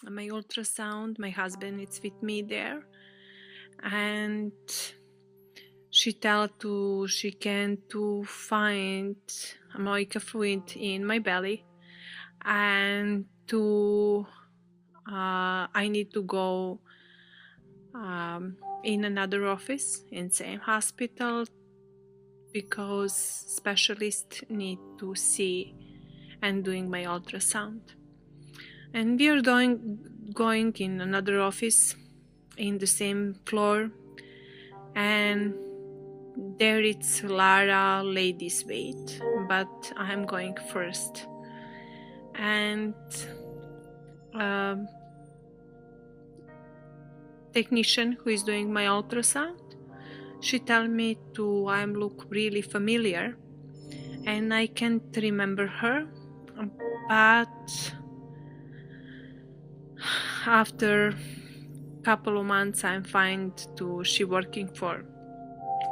my ultrasound. My husband is with me there, and she can to find ammonia fluid in my belly, and I need to go in another office in same hospital because specialists need to see and doing my ultrasound. And we are going in another office in the same floor, and there it's Lara ladies wait, but I'm going first. And technician who is doing my ultrasound, she tell me to I'm look really familiar, and I can't remember her, but after couple of months I'm find to she working for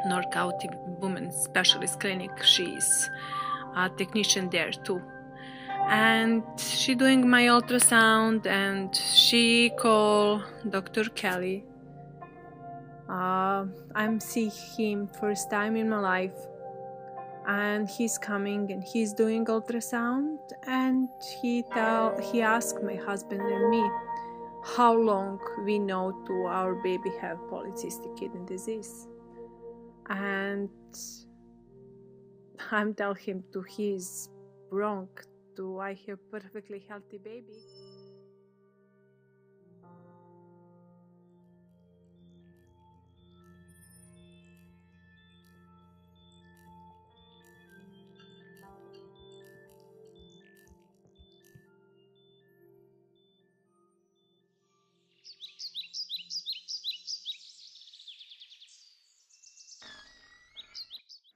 North County Women's Specialist Clinic. She's a technician there too, and she doing my ultrasound, and she call Dr. Kelly. I'm see him first time in my life, and he's coming and he's doing ultrasound, and he asked my husband and me how long we know to our baby have polycystic kidney disease, and I'm tell him to he's wrong, to I have perfectly healthy baby.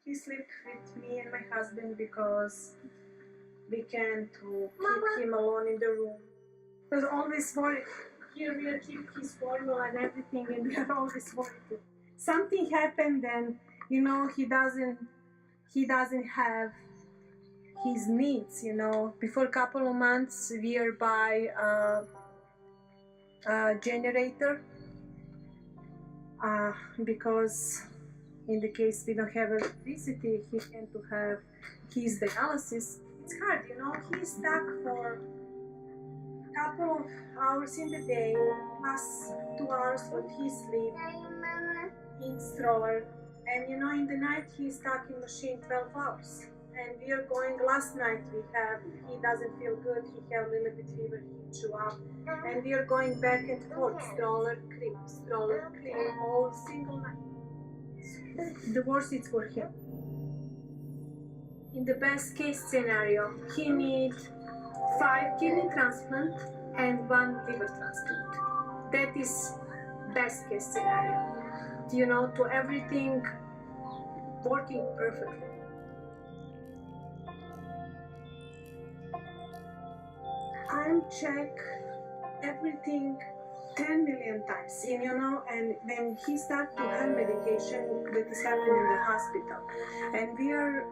He slept with me and my husband because we can't keep him alone in the room. He was always worried. Here we are keep his formula and everything, and we are always worried. Something happened, and he doesn't have his needs. Before a couple of months, we are by a generator because in the case we don't have electricity, he can to have his dialysis. It's hard, he's stuck for a couple of hours in the day, plus 2 hours when he sleep in stroller, and in the night he's stuck in machine 12 hours. And we are going, last night he doesn't feel good, he have a little bit fever, he chew up, and we are going back and forth, stroller, crib, all single night. The worst is for him. In the best case scenario, he needs 5 kidney transplant and 1 liver transplant. That is best case scenario. To everything working perfectly. I'm check everything 10 million times, and when he start to have medication that is happening in the hospital, and we are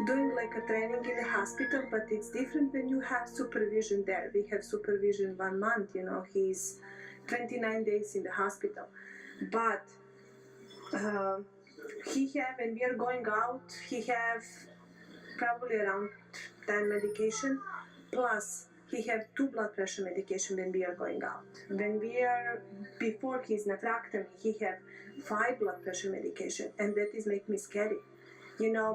doing like a training in the hospital, but it's different when you have supervision there. We have supervision 1 month, he's 29 days in the hospital, but he have, when we are going out, he have probably around 10 medication, plus he have 2 blood pressure medication when we are going out. When we are, before his nephrectomy, he have 5 blood pressure medication, and that is make me scary.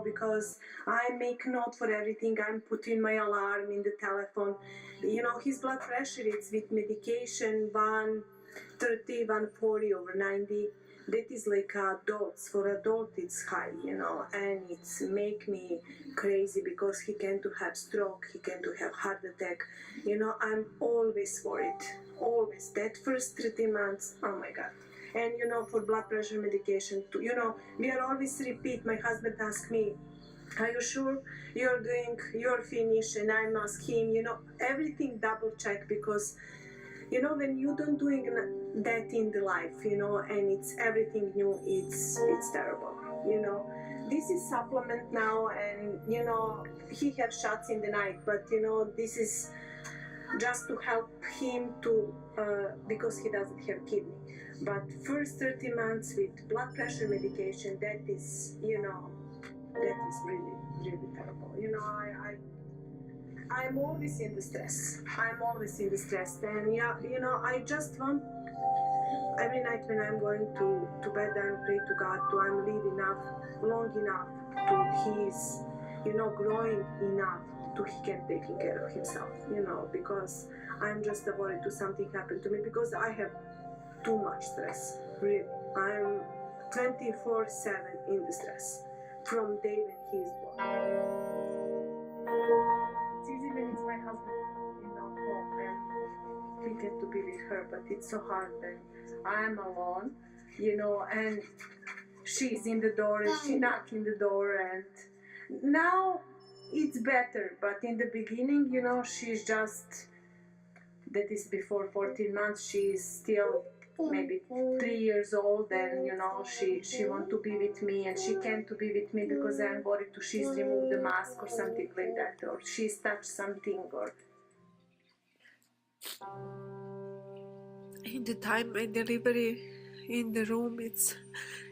Because I make note for everything, I'm putting my alarm in the telephone. His blood pressure, it's with medication, 130, 140 over 90. That is like adults. For adult, it's high, and it's make me crazy because he can to have stroke, he can to have heart attack. I'm always worried, always. That first 3 months, oh my God. And for blood pressure medication too, we are always repeat. My husband asked me, are you sure you're finished? And I ask him, everything double check, because when you don't doing that in the life, and it's everything new, it's terrible. This is supplement now, and he have shots in the night, but this is just to help him to, because he doesn't have kidney. But first 30 months with blood pressure medication, that is, that is really, really terrible. I'm always in the stress. I'm always in the stress. And I just want, every night when I'm going to bed, I pray to God to I'm live enough, long enough to he's, growing enough to he can taking care of himself, because I'm just worried to something happen to me because I have too much stress. Really. I'm 24/7 in the stress from day when he's born. It's easy when it's my husband, home and we get to be with her, but it's so hard when I'm alone, and she's in the door and she knocks in the door, and now it's better, but in the beginning, she's just, that is before 14 months, she's still maybe 3 years old, and she want to be with me, and she can't to be with me because I'm worried to she's removed the mask or something like that, or she's touched something, or in the time my delivery in the room, it's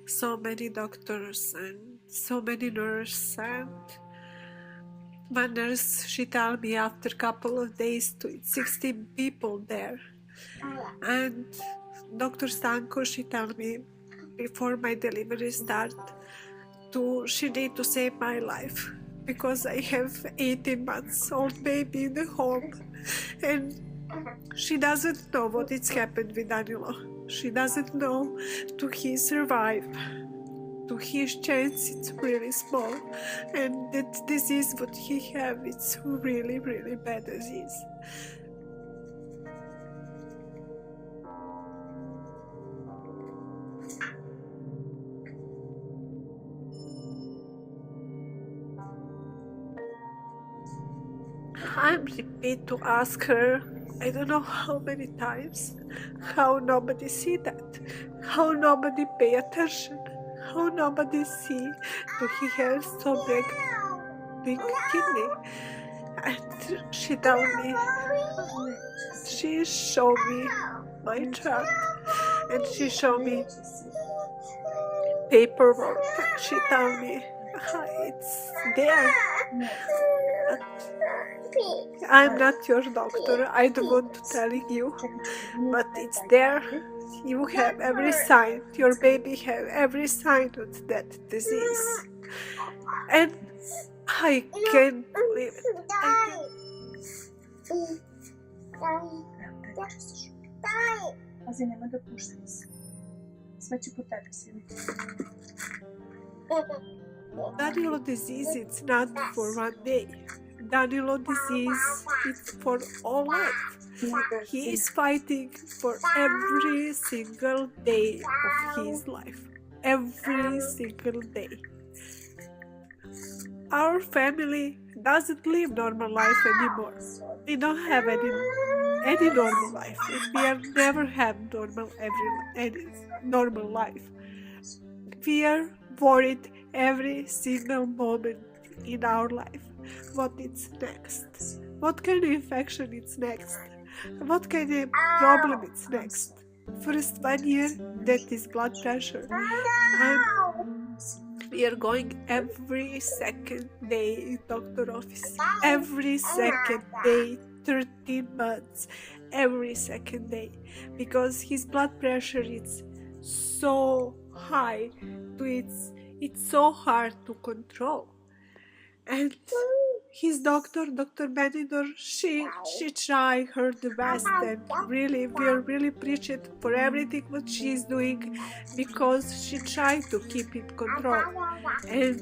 so many doctors and so many nurses, and one nurse, she told me after a couple of days to it's 16 people there, and Dr. Stanko, she told me before my delivery start she need to save my life because I have 18 months old baby in the home, and she doesn't know what it's happened with Danilo. She doesn't know to he survive. To his chance, it's really small, and that disease what he have, it's really, really bad disease. I'm repeat to ask her, I don't know how many times, how nobody see that, how nobody pay attention, how nobody see that he has so big kidney. And she told me, she showed me my chart, and she showed me paperwork, and she told me, it's there. But I'm not your doctor, I don't want to tell you, but it's there. You have every sign, your baby have every sign of that disease. And I can't believe it. Pazi, nemoj da puštaj se. Sve će po tebi sjediti. Danilo disease, it's not for one day. Danilo disease, it's for all life. He is fighting for every single day of his life. Every single day. Our family doesn't live normal life anymore. We don't have any normal life, and we have never had any normal life. We are worried every single moment in our life. What is next? What kind of infection is next? What kind of problem is next? First 1 year, that is blood pressure. We are going every second day in doctor office. Every second day, 13 months. Every second day. Because his blood pressure is so high. It's so hard to control. And his doctor, Dr. Benidor, she tried her the best, and really, we are really appreciative for everything what she's doing, because she tried to keep in control. And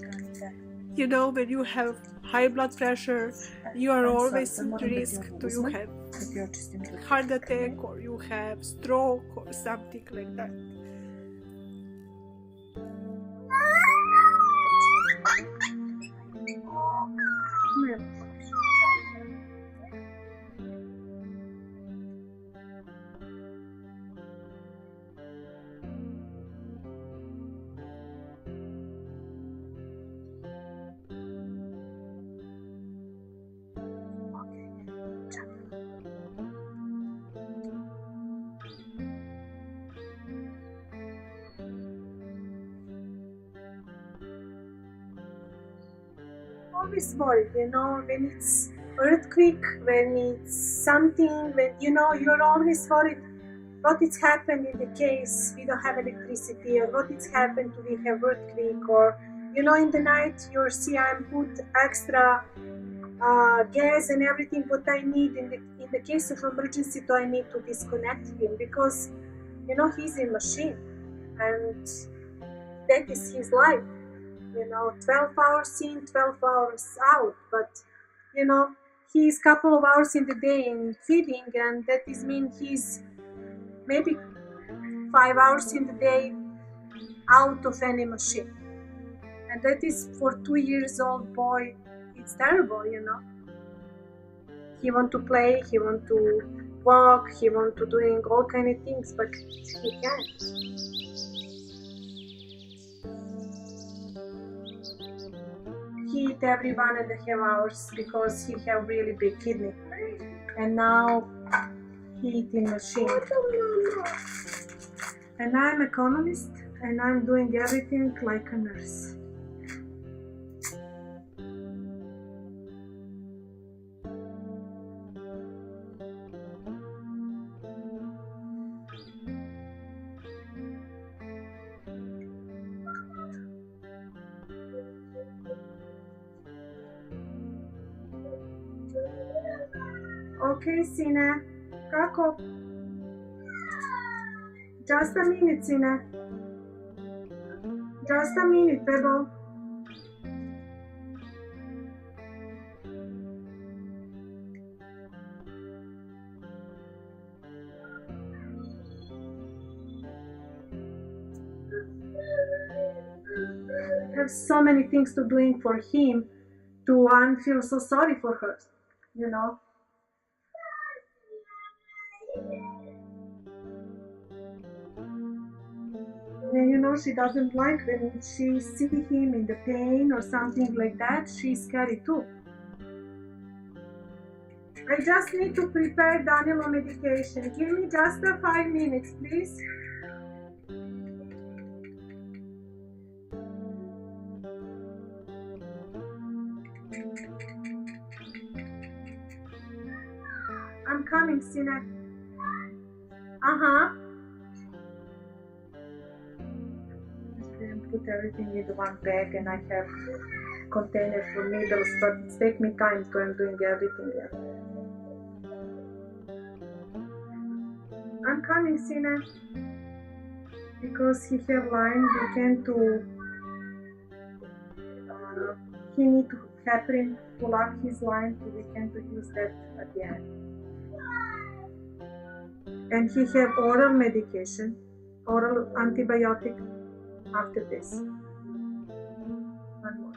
when you have high blood pressure, you are always at risk to you have heart attack, or you have stroke or something like that. always worried, you know, when it's earthquake, when it's something, when, you know, you're always worried what it's happened in the case we don't have electricity, or what it's happened to we have earthquake, or, you know, in the night your CM put extra gas and everything what I need in the case of emergency, so I need to disconnect him, because, you know, he's a machine and that is his life, you know, 12 hours in, 12 hours out, but, you know, he's couple of hours in the day in feeding, and that is mean he's maybe 5 hours in the day out of any machine, and that is for 2 years old boy, it's terrible, you know. He want to play, he want to walk, he want to doing all kind of things, but he can't. He eat every 1.5 hours because he have really big kidney, and now he eating machine. And I'm economist, and I'm doing everything like a nurse. Okay, Sine. Kako? Just a minute, Sine. Just a minute, Bebo. I have so many things to doing for him to feel so sorry for her, you know. And you know, she doesn't like when she see him in the pain or something like that. She's scary too. I just need to prepare Daniel medication. Give me just 5 minutes, please. I'm coming, Sine. Put everything into one bag, and I have container for needles, but it takes me time, so I'm doing everything there. I'm coming, Sine, because he have line, we can to, he need to heparin to lock his line, so we can to use that at the end. And he have oral medication, oral antibiotic after this. One more.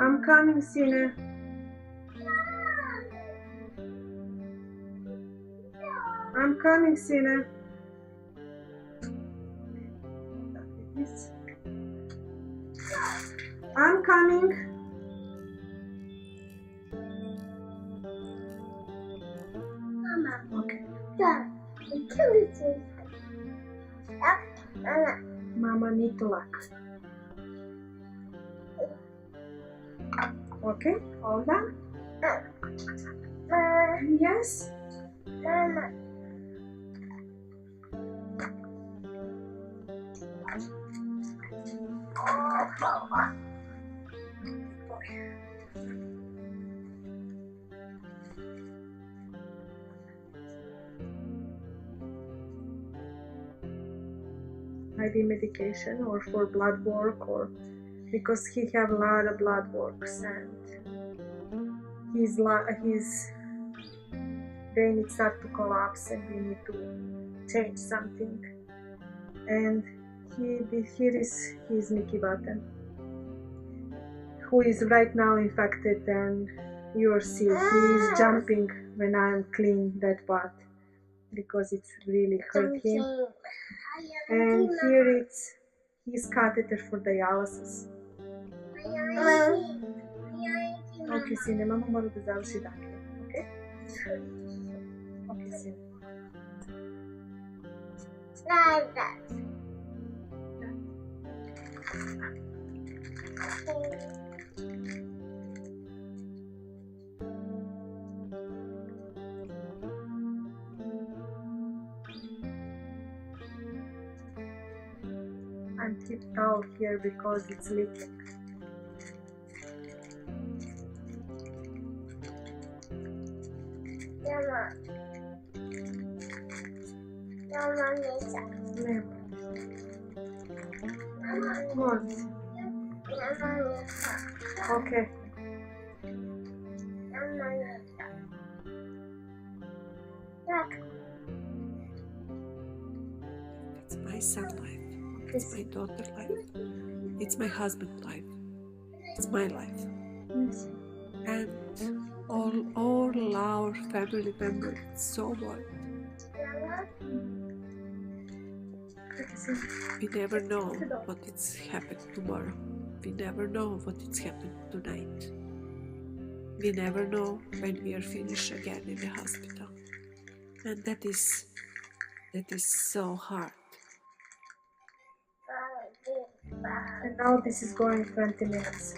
I'm coming, Sine. I'm coming, Sine. I'm coming. Okay. Mama need to lock. Okay, hold on. Yes? Mama. IV medication or for blood work, or because he have a lot of blood works and his brain it start to collapse and we need to change something. And here is his Mickey button, who is right now infected, and you see he is jumping when I'm clean that part because it's really hurt him. And here it's his catheter for dialysis. Ok, sine, mama mora da završi dakle, ok? Ok, sine. I'm keep towel here because it's leaking. Nema. Molim se. Ok. It's my son life. It's my daughter life. It's my husband life. It's my life. Yes. And all our family members so worried. We never know what is happening tomorrow. We never know what is happening tonight. We never know when we are finished again in the hospital. And that is so hard. And now this is going 20 minutes.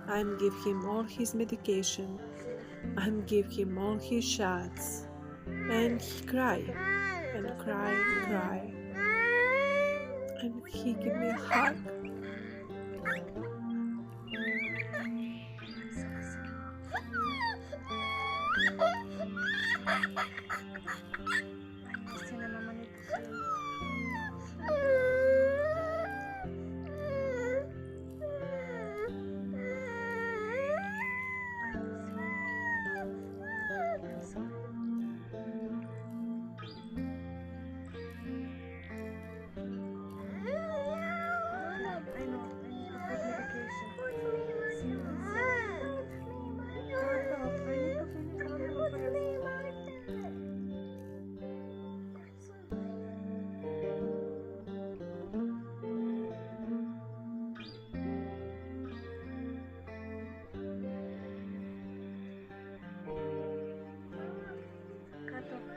I'm give him all his medication. I'm give him all his shots. And he cry and cry and cry. And he give me a hug.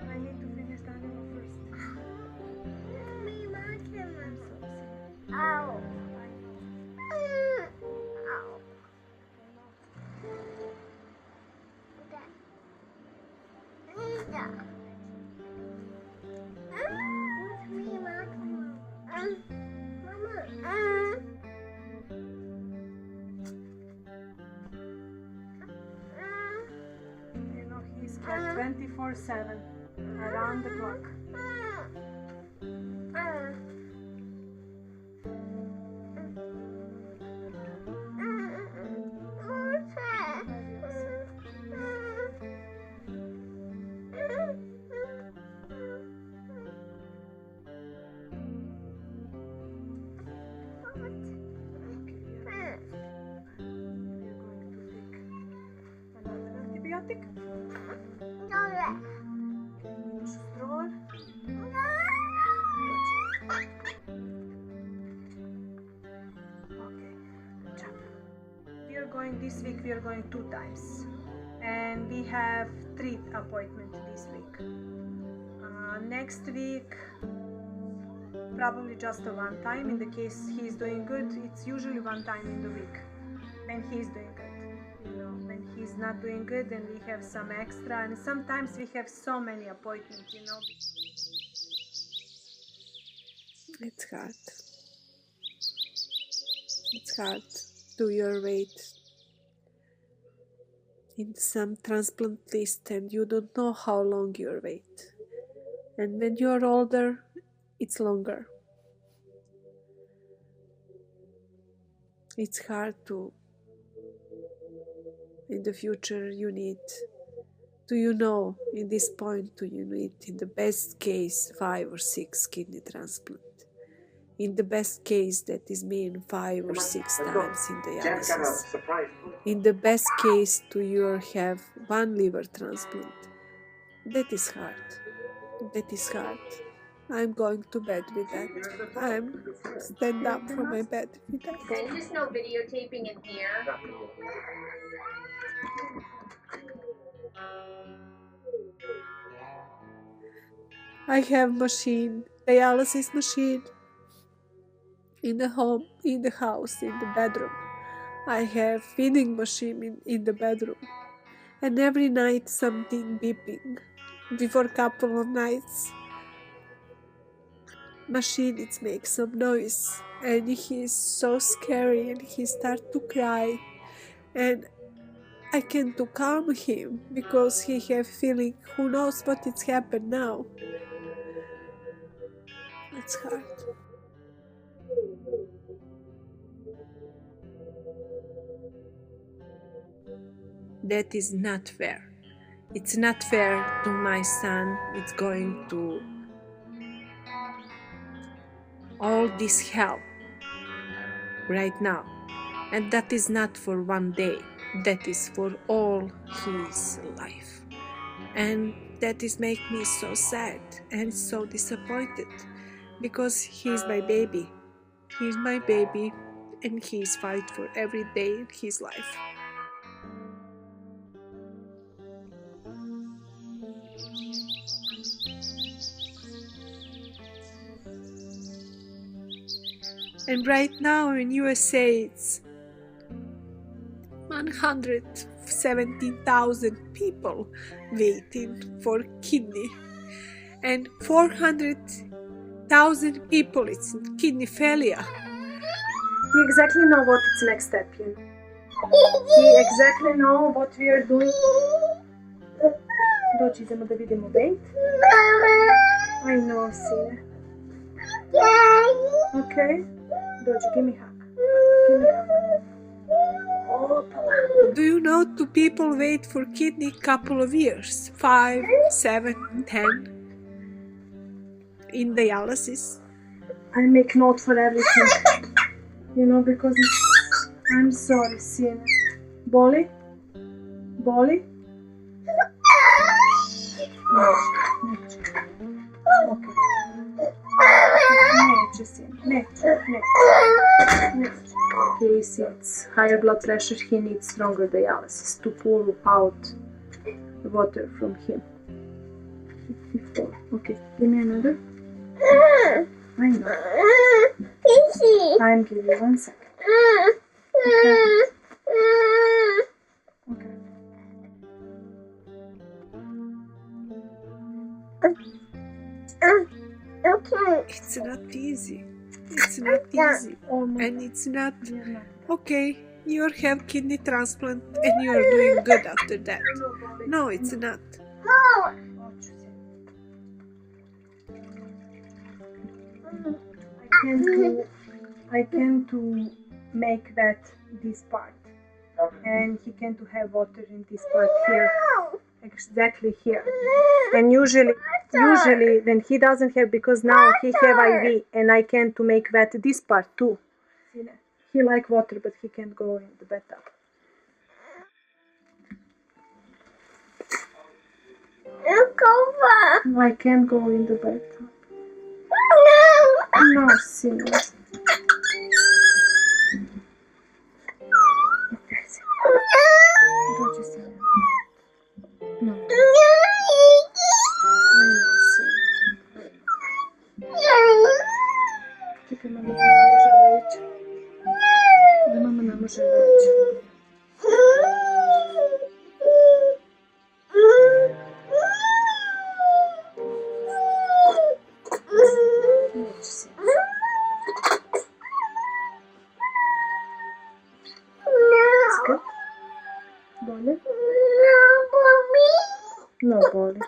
I need to finish the animal first. Ow. You know, he's kept 24/7, around the clock. antibiotic? Drawer. Okay. We are going this week. We are going 2 times, and we have 3 appointments this week. Next week, probably just a 1 time. In the case he's doing good, it's usually 1 time in the week when he's doing good. When he's not doing good, then we have some extra, and sometimes we have so many appointments. It's hard. It's hard to your weight in some transplant list, and you don't know how long your wait. And when you're older, it's longer. It's hard to, in the future, you need, in this point, do you need, in the best case, 5 or 6 kidney transplant. In the best case, that is mean 5 or 6 times in dialysis. In the best case, do you have 1 liver transplant? That is hard. That is hard. I'm going to bed with that. I'm stand up from my bed with that. There's just no videotaping in here. I have dialysis machine in the home, in the house, in the bedroom. I have feeding machine in the bedroom. And every night something beeping. Before a couple of nights, machine it makes some noise. And he's so scary and he starts to cry. And I can't to calm him because he have feeling who knows what it's happened now. It's hard. That is not fair. It's not fair to my son. It's going to all this hell right now. And that is not for 1 day. That is for all his life. And that is make me so sad and so disappointed because he's my baby. He's my baby and he's fight for every day in his life. And right now in USA it's 117,000 people waiting for kidney and 400,000 people it's in kidney failure. He exactly know what is next step. He exactly know what we are doing. Dođi, idemo da vidimo, wait. I know, sine. Okay. Dođi, give me hug. Give me hug. Do you know two people wait for kidney couple of years? 5, 7, 10 in dialysis? I make note for everything. Because I'm sorry, sine. Boli? Boli? Neće. Okay. Neće, sine. Neće. Okay, see, it's higher blood pressure. He needs stronger dialysis to pull out water from him. 54. Okay, give me another. I know. I'm giving you 1 second. Okay. It's not easy. It's not easy. And it's not okay. You have kidney transplant and you are doing good after that. No, it's not. I can to make that this part, and he can to have water in this part here, exactly here. And usually when he doesn't have, because now he have IV, and I can to make that this part too. He like water, but he can't go in the bathtub. I can't go in the bathroom. No, Sina. Dođi, Sina. No. I know, Sina. Čekaj, mama ne može leći. Da mama ne može leći. Neće, Sina. Skat? Bolje? No, boli.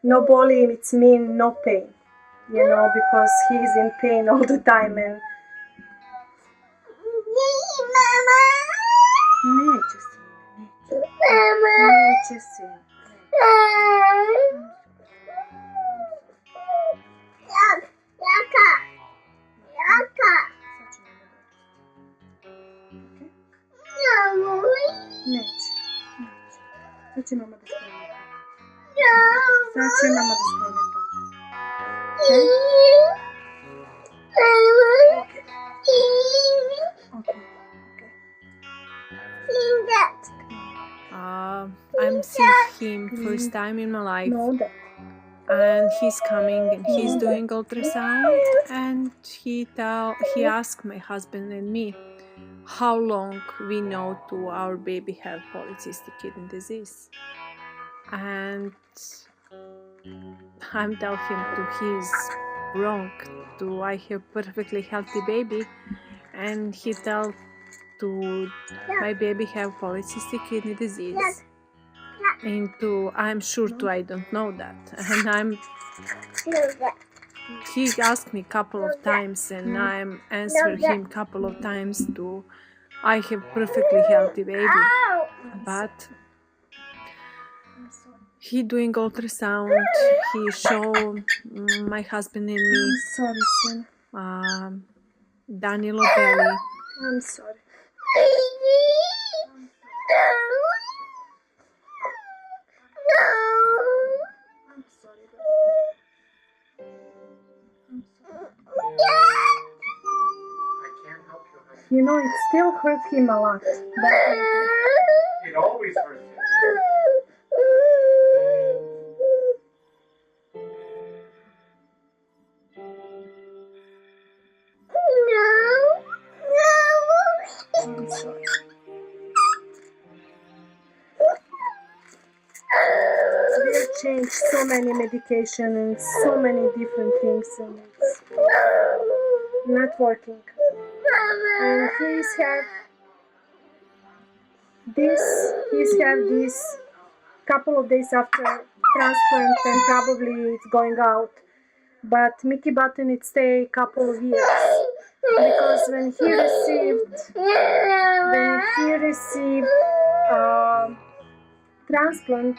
No boli, it's mean no pain. You know, because he's in pain all the time and... Neće, Sina, neće. Neće, Sina. Neće. Sad će mama da skloni to. Sad će mama da skloni to. Okay. I'm seeing him first time in my life, No, that. and he's coming and he's doing ultrasound, and he asked my husband and me how long we know to our baby have polycystic kidney disease, and I'm telling him to he's wrong, to I have perfectly healthy baby, and he tell to my baby have polycystic kidney disease, and to I'm sure to I don't know that, and he asked me couple of times and I'm answered him couple of times to I have perfectly healthy baby, but he doing ultrasound, he show my husband and me I'm sorry, Sina. Danilo belly. I'm sorry. I'm sorry. You know, it still hurt him a lot. It always hurts him. I'm sorry. We have changed so many medication and so many different things, and it's not working. And he's have this couple of days after transplant, and probably it's going out. But Mickey Button, it stay couple of years, because when he received transplant,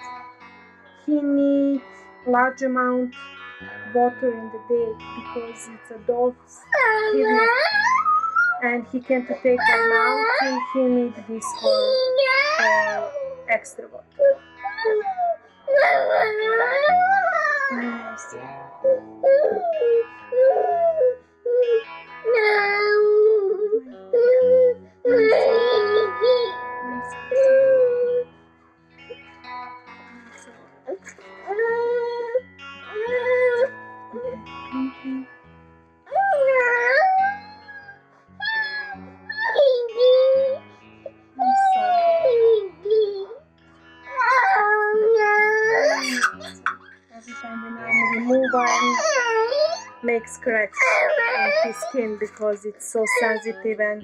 he needs large amount water in the day because it's adult's kidney, and he can't take them out, and he needs this for extra water. Every time when I remove, makes cracks on his skin because it's so sensitive, and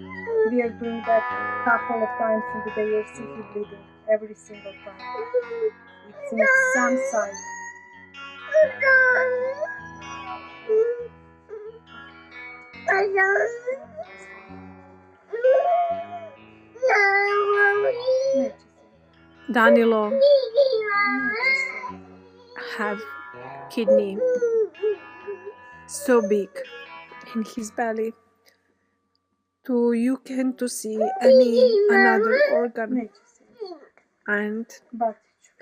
we are doing that couple of times in the day. You'll see he bleeding every single time. It's in some side. Danilo have kidney so big in his belly to you can't to see any another organ. and But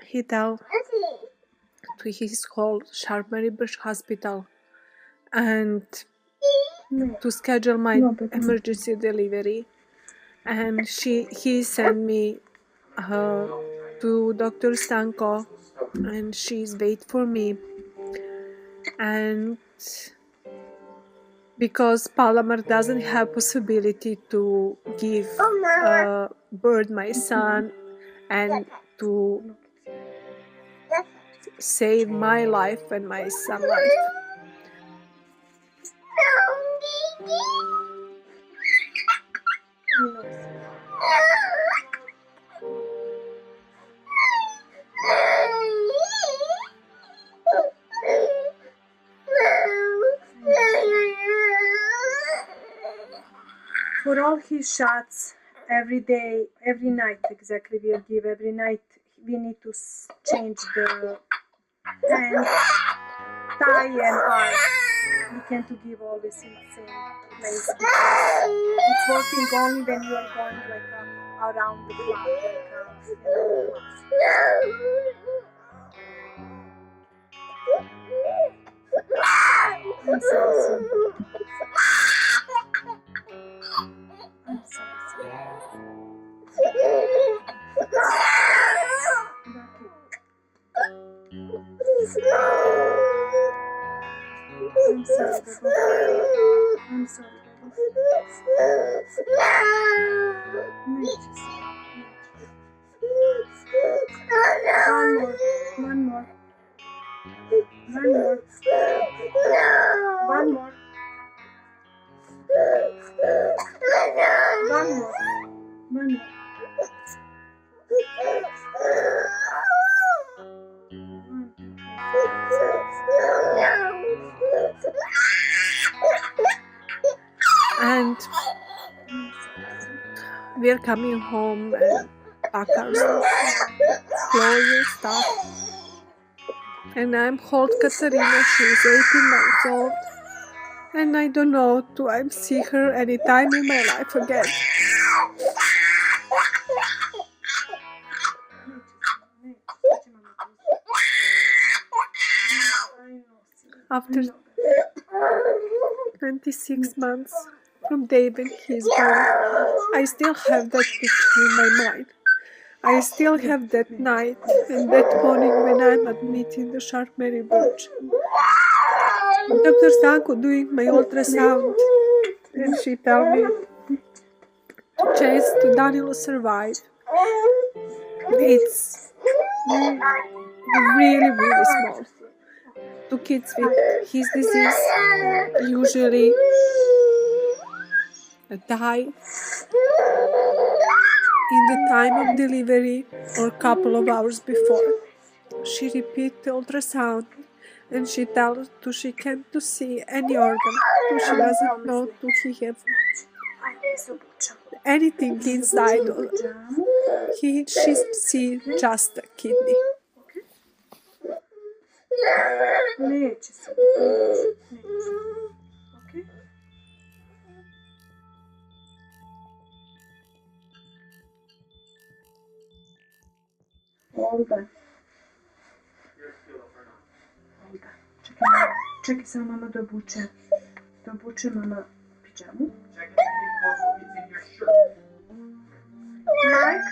he tell to his whole Sharp Bush hospital and to schedule my emergency delivery, and he sent me to Dr. Stanko, and she's wait for me. And because Palomar doesn't have possibility to give birth my son and to save my life and my son's life. for all his shots, every day, every night, exactly, we'll give every night. We need to change the hand, tie, and arm. We can't to give always in the same place because it's working only when you are going like around the clock, I'm sorry. I'm sorry. I'm sorry, Baba. I'm sorry, Baba. One more. One more. One more. One more. One more. And we're coming home and pack our clothes and stuff. And I'm hold Katarina, she's 18 months old. And I don't know, do I see her anytime in my life again? After 26 months from day when he's born, I still have that picture in my mind. I still have that night and that morning when I'm admitted in the Sharp Bridge. Dr. Stanko doing my ultrasound, and she tell me chance to Daniel survive. It's really, really small. To kids with his disease usually die in the time of delivery or couple of hours before. She repeat the ultrasound and she tells to she can't to see any organ, to she doesn't know to he have anything inside. She see just a kidney. Okay? Olga. Čekaj, samo mama dobuče mama pijamu. Mike?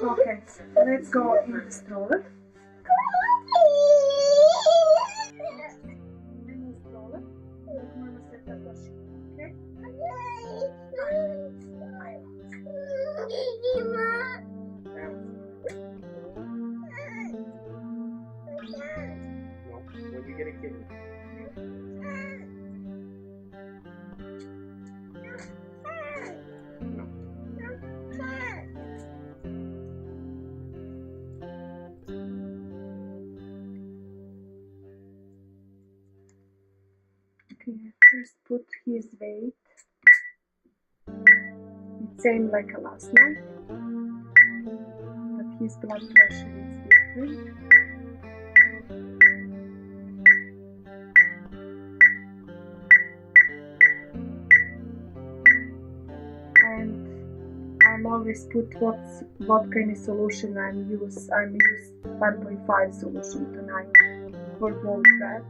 Okay, let's go in the stroller. Okay? When you get a kidney. Okay, first put his weight. It's same like last night, but his blood pressure is different. And I'm I'm always put what kind of solution I'm use 1.5 solution tonight for both back.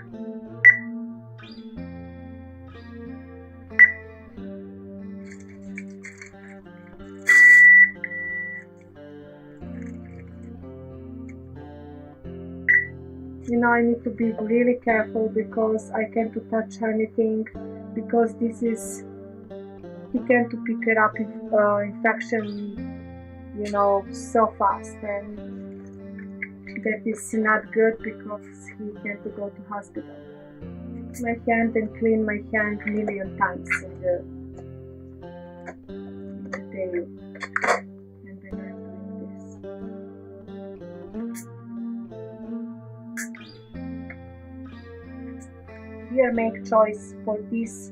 You know, I need to be really careful because I can't touch anything, because this is, he can't pick it up infection, you know, so fast, and that is not good because he can't go to hospital. My hand and clean my hand million times in the day, and then I'm doing this. Here make choice for this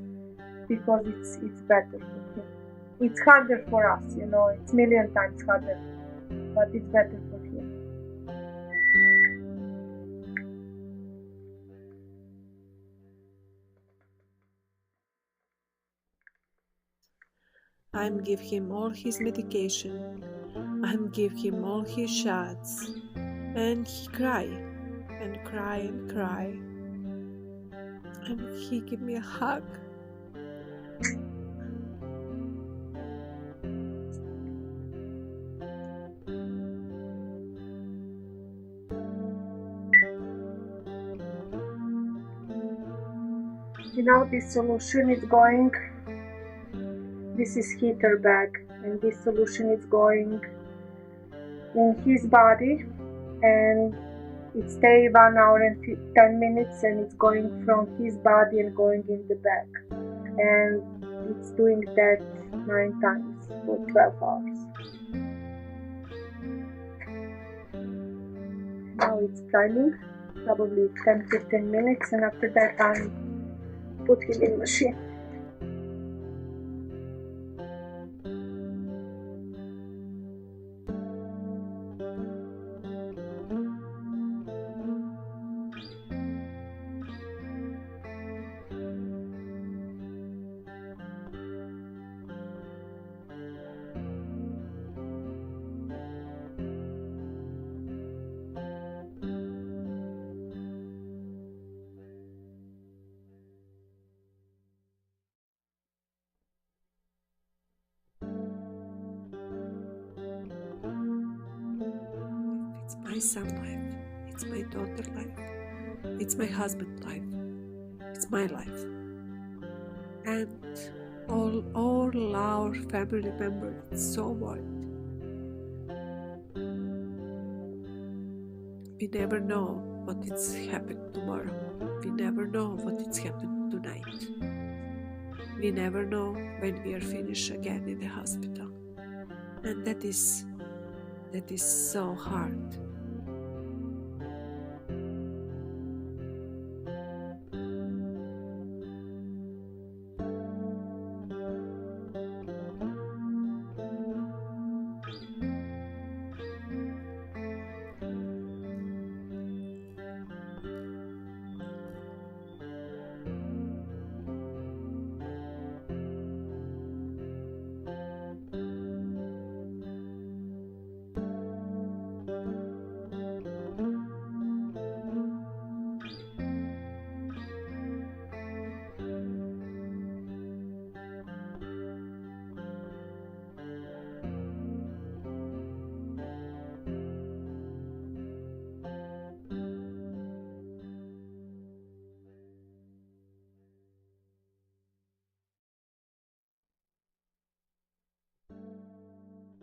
because it's better for him. It's harder for us, you know, it's million times harder, but it's better for him. I'm give him all his medication. I'm give him all his shots, and he cry and cry and cry, and he give me a hug. You know, this solution is going, this is heater bag, and this solution is going in his body, and it stay 1 hour and 10 minutes, and it's going from his body and going in the bag, and it's doing that 9 times for 12 hours. Now it's priming, probably 10-15 minutes, and after that I'm put him in machine. It's my son life, it's my daughter life, it's my husband life, it's my life, and all our family members. It's so worried. We never know what is happening tomorrow. We never know what is happening tonight. We never know when we are finished again in the hospital, and that is so hard.